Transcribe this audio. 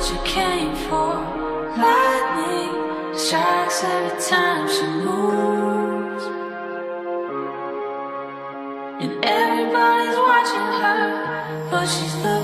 she came for. Lightning strikes every time she moves, and everybody's watching her, but she's looking